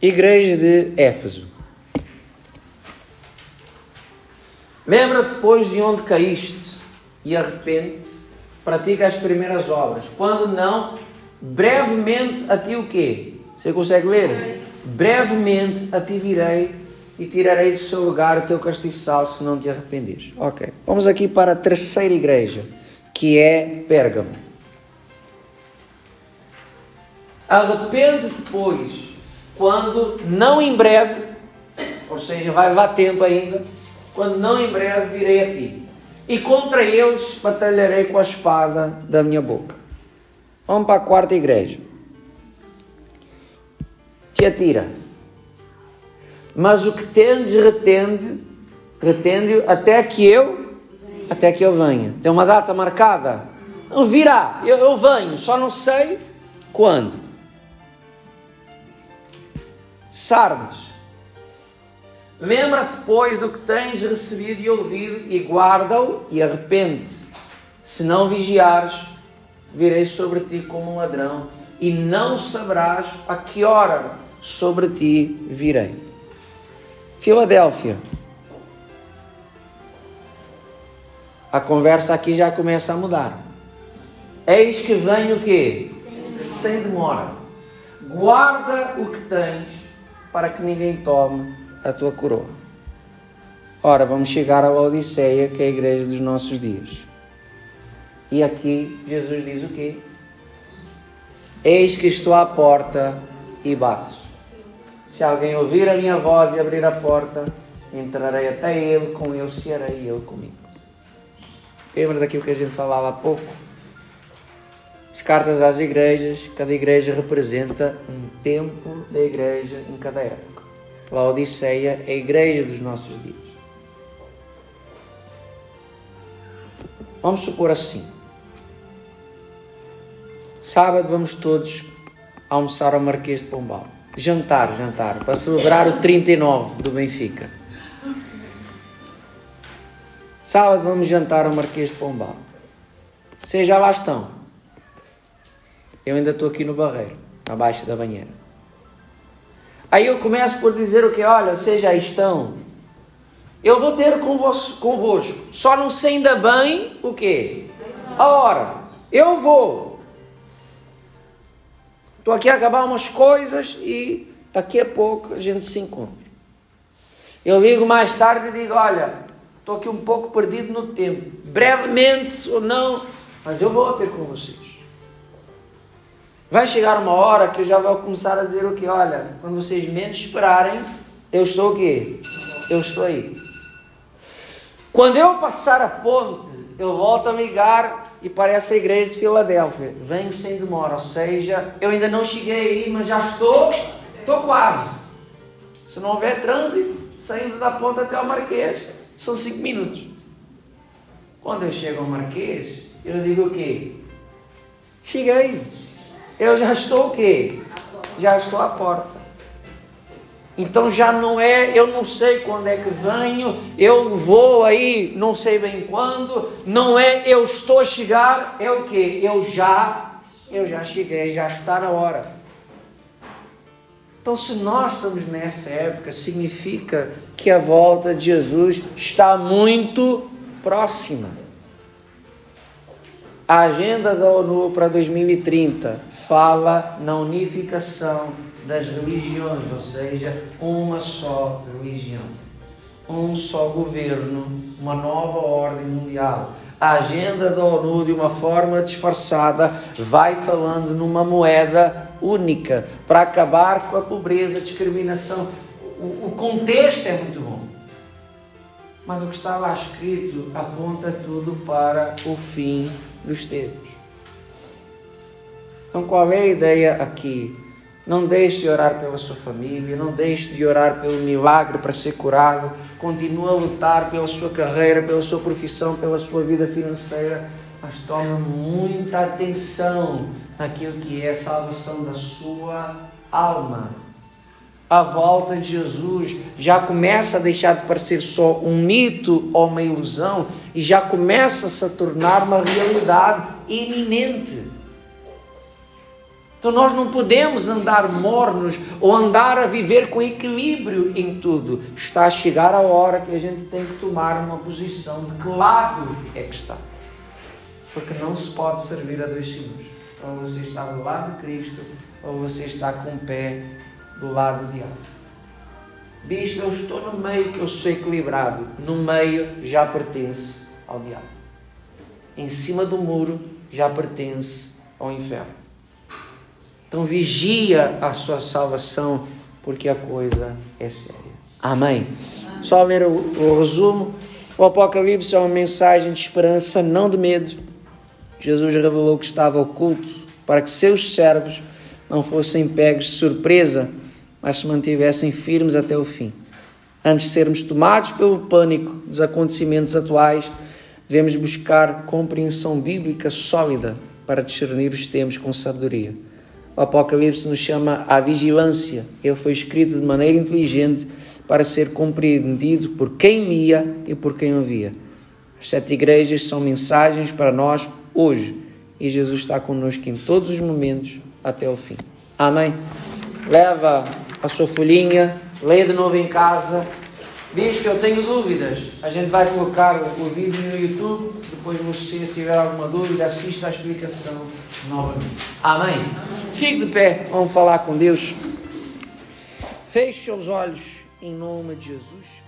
Igreja de Éfeso. Lembra-te, depois, de onde caíste e arrepende-te, pratica as primeiras obras. Quando não, brevemente a ti o quê? Você consegue ler? Brevemente a ti virei e tirarei do seu lugar o teu castiçal, se não te arrependeres. Ok. Vamos aqui para a terceira igreja, que é Pérgamo. Arrepende-te, pois, quando não em breve, ou seja, vai levar tempo ainda, quando não em breve virei a ti, e contra eles batalharei com a espada da minha boca. Vamos para a quarta igreja. Tiatira. Mas o que tendes retende-o até que eu venha. Tem uma data marcada? Não virá, eu venho, só não sei quando. Sardes, lembra-te, pois, do que tens recebido e ouvido, e guarda-o e arrepende-te. Se não vigiares, virei sobre ti como um ladrão, e não saberás a que hora sobre ti virei. Filadélfia. A conversa aqui já começa a mudar. Eis que venho o quê? Sem demora. Guarda o que tens, para que ninguém tome a tua coroa. Ora, vamos chegar à Laodiceia, que é a igreja dos nossos dias. E aqui Jesus diz o quê? Eis que estou à porta e bato. Se alguém ouvir a minha voz e abrir a porta, entrarei até ele, com ele cearei e ele comigo. Lembra daquilo que a gente falava há pouco? As cartas às igrejas, cada igreja representa um tempo da igreja em cada época. Laodiceia é a igreja dos nossos dias. Vamos supor assim. Sábado vamos todos almoçar ao Marquês de Pombal. Jantar, para celebrar o 39 do Benfica. Sábado vamos jantar ao Marquês de Pombal. Vocês já lá estão. Eu ainda estou aqui no Barreiro, abaixo da banheira. Aí eu começo por dizer o quê? Olha, vocês já estão. Eu vou ter convosco. Só não sei ainda bem o quê? A hora. Eu vou. Estou aqui a acabar umas coisas e daqui a pouco a gente se encontra. Eu ligo mais tarde e digo, olha, estou aqui um pouco perdido no tempo. Brevemente ou não, mas eu vou ter com vocês. Vai chegar uma hora que eu já vou começar a dizer o quê? Olha, quando vocês menos esperarem, eu estou o quê? Eu estou aí. Quando eu passar a ponte, eu volto a ligar e parece a igreja de Filadélfia. Venho sem demora, ou seja, eu ainda não cheguei aí, mas já estou quase. Se não houver trânsito, saindo da ponte até ao Marquês, são 5 minutos. Quando eu chego ao Marquês, eu digo o quê? Cheguei. Eu já estou o quê? Já estou à porta. Então já não é, eu não sei quando é que venho, eu vou aí, não sei bem quando, não é eu estou a chegar, é o quê? Eu já cheguei, já está na hora. Então se nós estamos nessa época, significa que a volta de Jesus está muito próxima. A agenda da ONU para 2030 fala na unificação das religiões, ou seja, uma só religião, um só governo, uma nova ordem mundial. A agenda da ONU, de uma forma disfarçada, vai falando numa moeda única para acabar com a pobreza, a discriminação. O contexto é muito bom, mas o que está lá escrito aponta tudo para o fim dos tempos. Então qual é a ideia aqui? Não deixe de orar pela sua família, não deixe de orar pelo milagre para ser curado, continue a lutar pela sua carreira, pela sua profissão, pela sua vida financeira, mas tome muita atenção naquilo que é a salvação da sua alma. A volta de Jesus já começa a deixar de parecer só um mito ou uma ilusão e já começa-se a tornar uma realidade iminente. Então nós não podemos andar mornos ou andar a viver com equilíbrio em tudo. Está a chegar a hora que a gente tem que tomar uma posição de que lado é que está. Porque não se pode servir a dois senhores. Ou você está do lado de Cristo ou você está com o pé do lado do diabo. Bispo, eu estou no meio que eu sou equilibrado. No meio já pertence ao diabo. Em cima do muro já pertence ao inferno. Então vigia a sua salvação, porque a coisa é séria. Amém. Só ler o resumo. O Apocalipse é uma mensagem de esperança, não de medo. Jesus revelou que estava oculto para que seus servos não fossem pegos de surpresa, mas se mantivessem firmes até o fim. Antes de sermos tomados pelo pânico dos acontecimentos atuais, devemos buscar compreensão bíblica sólida para discernir os tempos com sabedoria. O Apocalipse nos chama à vigilância. Ele foi escrito de maneira inteligente para ser compreendido por quem lia e por quem ouvia. As 7 igrejas são mensagens para nós hoje e Jesus está connosco em todos os momentos até o fim. Amém? Leva a sua folhinha, leia de novo em casa. Bispo, eu tenho dúvidas. A gente vai colocar o vídeo no YouTube. Depois você, se tiver alguma dúvida, assista a explicação novamente. Amém? Fique de pé, vamos falar com Deus. Feche seus olhos em nome de Jesus.